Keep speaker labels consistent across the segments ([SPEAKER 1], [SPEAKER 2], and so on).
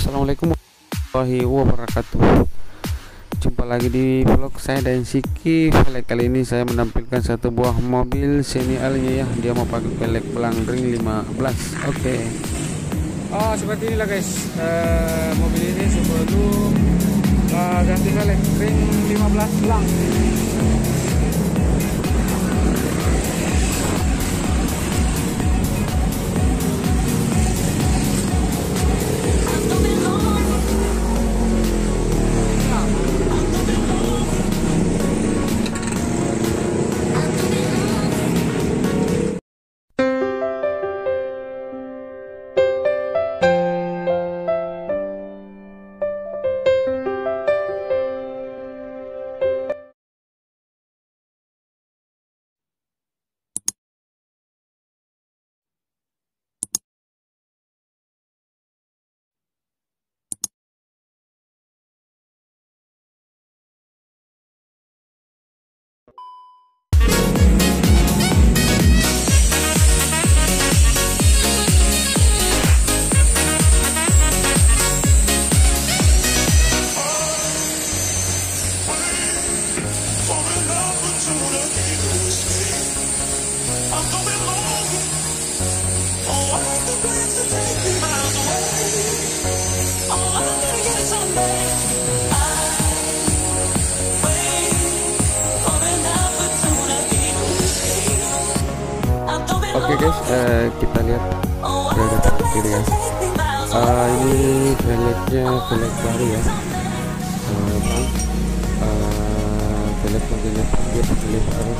[SPEAKER 1] Assalamualaikum warahmatullahi wabarakatuh. Jumpa lagi di vlog saya dan Siki. Kali ini saya menampilkan satu buah mobil Seni Alnya ya. Dia mau pakai velg belang ring 15. Oke. Oh, seperti inilah guys. Mobil ini sebelum ganti velg ring 15 belang. Oke guys, kita lihat dari kiri ya. Ini velgnya velg baru ya. Velg modelnya dia pakai baru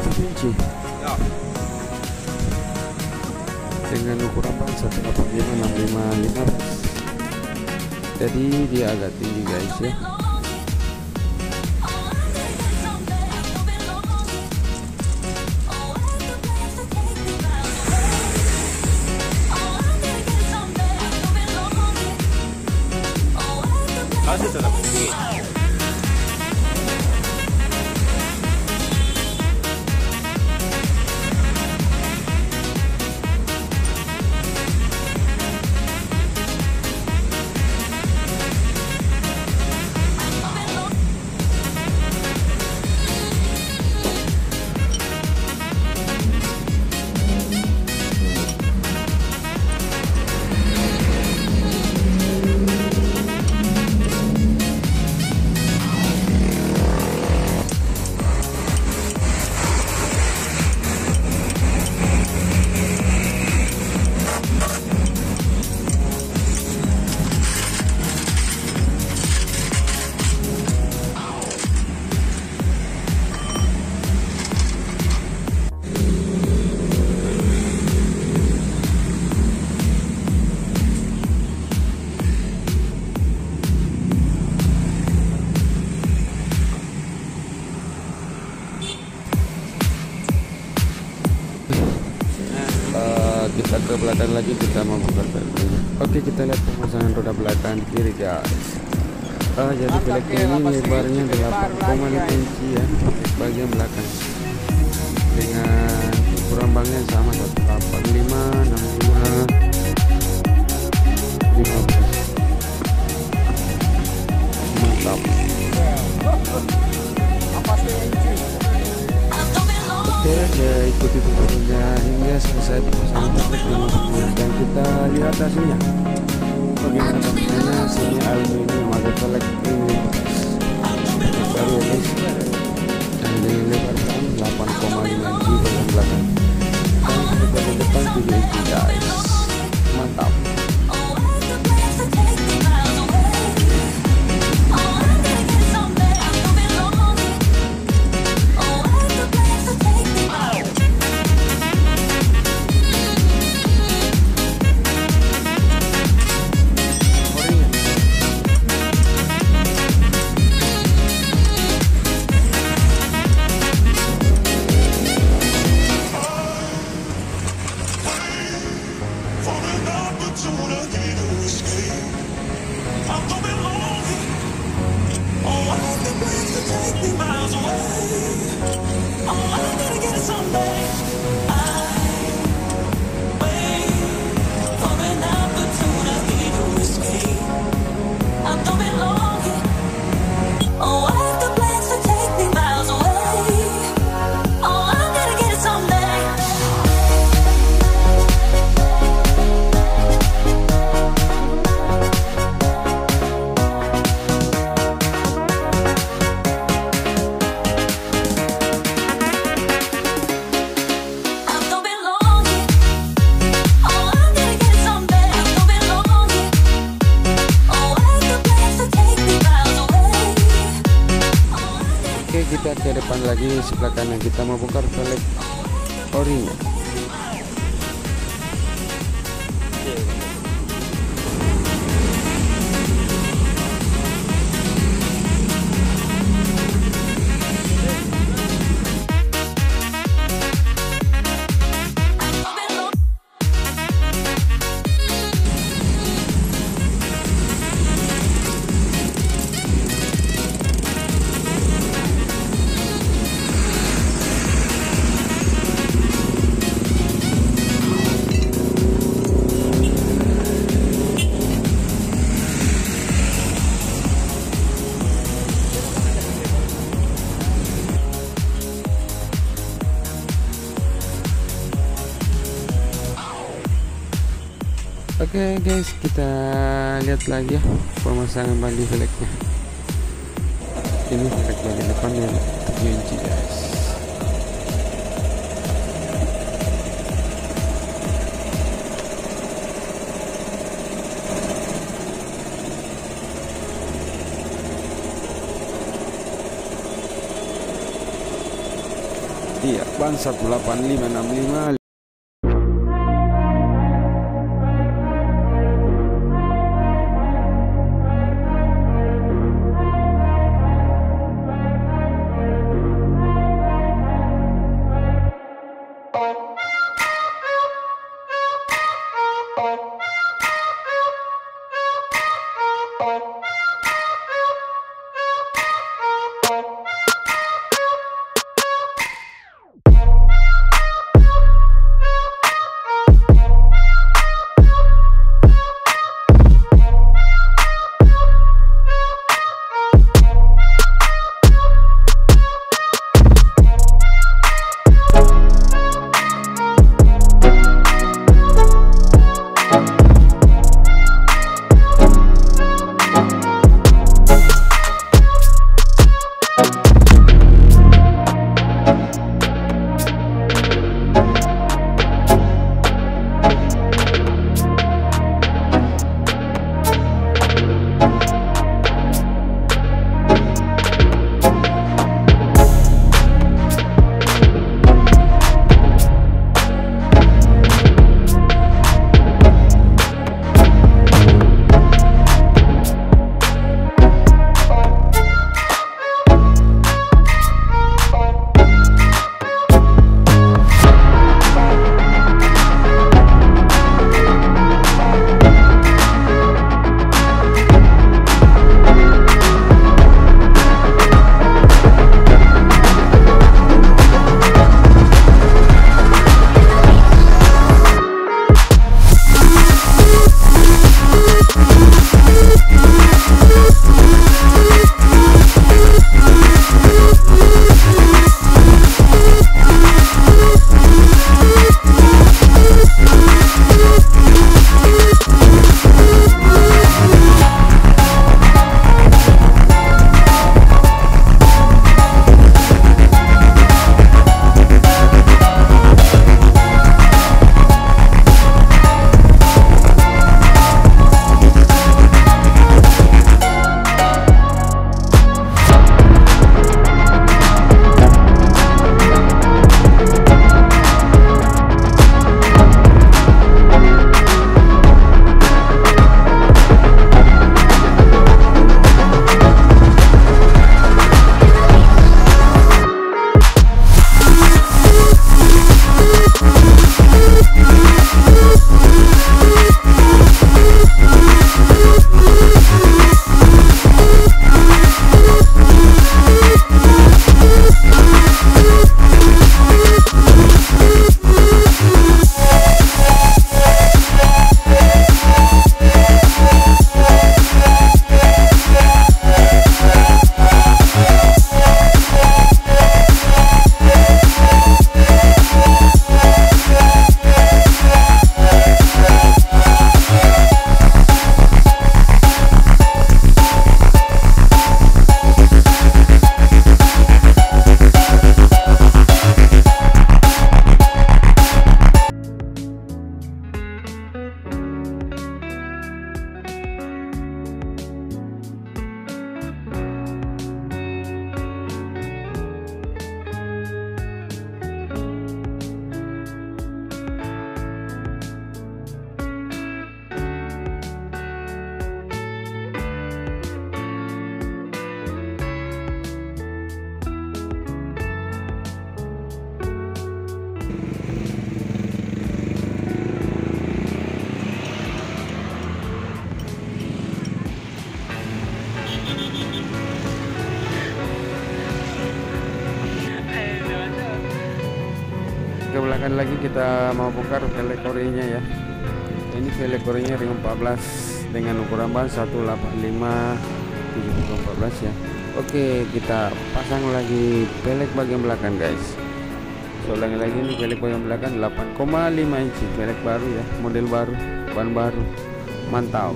[SPEAKER 1] 7 inci dengan ukuran bang 185/65 jadi dia agak tinggi guys ya. Kita ke belakang lagi, kita mau buka velgnya. Oke, kita lihat pemasangan roda belakang kiri guys. Jadi velg ini lebarnya 8,5 inci ya bagian belakang dengan ukuran bangnya sama 185/65/15. Mantap. Oke, ikuti tutorialnya hingga selesai pemasangan velg dan kita lihat hasilnya. Bagaimana tampilannya Seni aluminium ada velg ini baru ya guys, dan ini lebar 8,5 inci bagian belakang dan di bagian depan 7 inci guys. Mantap. depan lagi, sebelah kanan kita mau bongkar velg orinya. Oke guys, kita lihat lagi ya pemasangan bandi velgnya. Ini velg bagian depan yang 7 inci guys. Iya, ban 18565. Sekali lagi kita mau bongkar velg orinya ya. Ini velg orinya ring 14 dengan ukuran ban 185 7014 ya. Oke, kita pasang lagi velg bagian belakang guys. Ulangi lagi, ini velg bagian belakang 8,5 inci, velg baru ya, model baru, ban baru, mantap.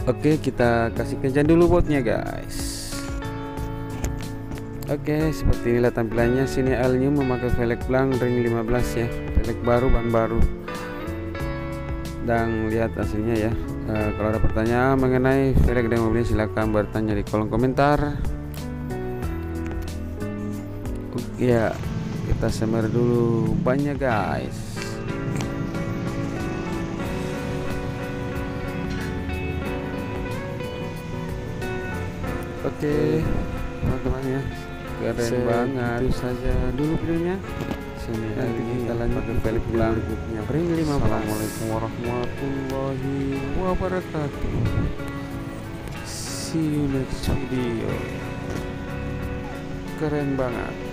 [SPEAKER 1] Oke, kita kasih kencang dulu botnya guys. Oke, seperti inilah tampilannya. Sini Aluminium memakai velg blank ring 15 ya, velg baru, ban baru. Dan lihat hasilnya ya. Kalau ada pertanyaan mengenai velg dan mobil, silahkan bertanya di kolom komentar. Ya, kita semer dulu bannya guys. Oke, teman-teman ya, keren banget. Itu saja dulu videonya. Sini lagi kita lanjut ke velg berikutnya ring 15. Assalamualaikum warahmatullahi wabarakatuh. See you next video. Keren banget.